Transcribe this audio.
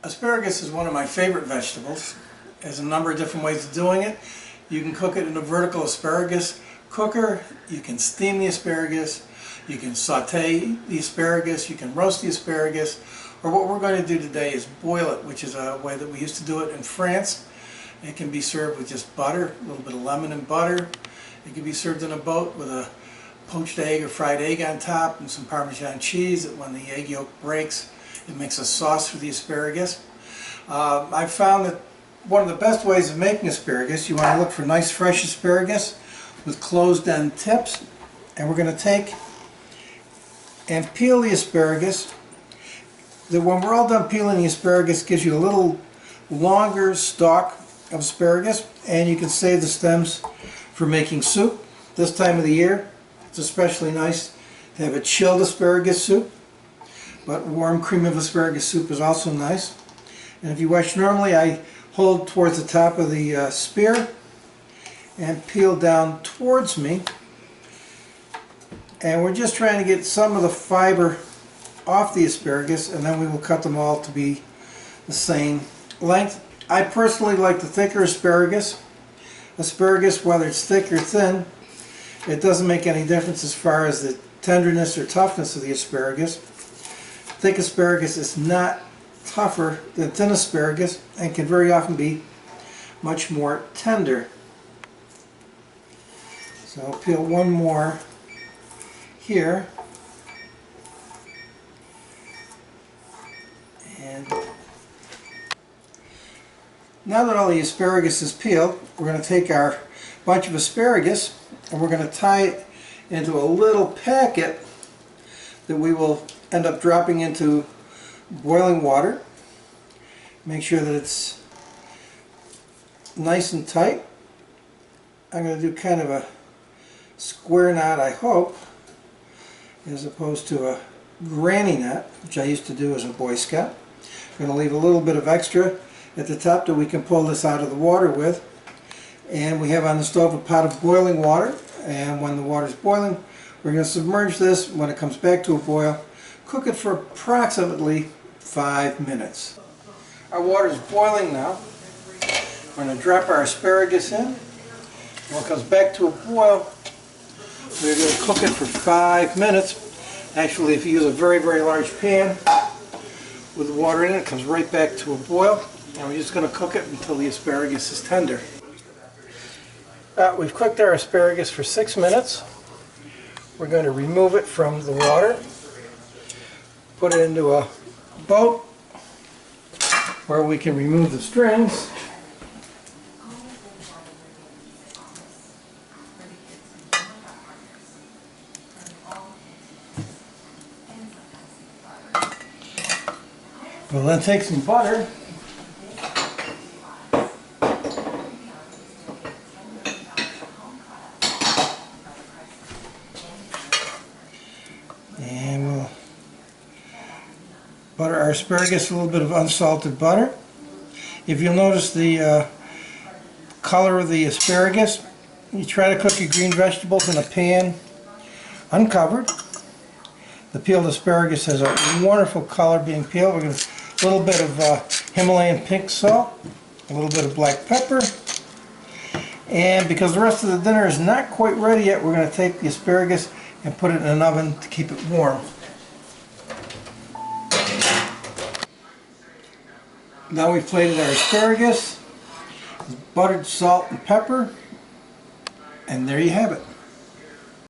Asparagus is one of my favorite vegetables. There's a number of different ways of doing it. You can cook it in a vertical asparagus cooker, you can steam the asparagus, you can saute the asparagus, you can roast the asparagus, or what we're going to do today is boil it, which is a way that we used to do it in France. It can be served with just butter, a little bit of lemon and butter. It can be served in a boat with a poached egg or fried egg on top and some Parmesan cheese. That when the egg yolk breaks, it makes a sauce for the asparagus. I've found that one of the best ways of making asparagus, you want to look for nice fresh asparagus with closed end tips. And we're going to take and peel the asparagus. When we're all done peeling the asparagus, it gives you a little longer stalk of asparagus, and you can save the stems for making soup. This time of the year, it's especially nice to have a chilled asparagus soup, but warm cream of asparagus soup is also nice. And if you watch normally, I hold towards the top of the spear and peel down towards me, and we're just trying to get some of the fiber off the asparagus, and then we will cut them all to be the same length. I personally like the thicker asparagus. Asparagus, whether it's thick or thin, it doesn't make any difference as far as the tenderness or toughness of the asparagus. Thick asparagus is not tougher than thin asparagus and can very often be much more tender. So I'll peel one more here. And now that all the asparagus is peeled, we're going to take our bunch of asparagus and we're going to tie it into a little packet that we will end up dropping into boiling water. Make sure that it's nice and tight. I'm going to do kind of a square knot, I hope, as opposed to a granny knot, which I used to do as a Boy Scout. I'm going to leave a little bit of extra at the top that we can pull this out of the water with. And we have on the stove a pot of boiling water, and when the water is boiling, we're going to submerge this. When it comes back to a boil, cook it for approximately 5 minutes. Our water is boiling now. We're going to drop our asparagus in. When it comes back to a boil, we're going to cook it for 5 minutes. Actually, if you use a very, very large pan with the water in it, it comes right back to a boil. And we're just going to cook it until the asparagus is tender. We've cooked our asparagus for 6 minutes. We're going to remove it from the water, put it into a boat where we can remove the strings. We'll then take some butter and we'll butter our asparagus, a little bit of unsalted butter. If you'll notice the color of the asparagus, you try to cook your green vegetables in a pan uncovered. The peeled asparagus has a wonderful color being peeled. We're going to a little bit of Himalayan pink salt, a little bit of black pepper, and because the rest of the dinner is not quite ready yet, we're going to take the asparagus and put it in an oven to keep it warm. Now we've plated our asparagus, buttered salt and pepper, and there you have it.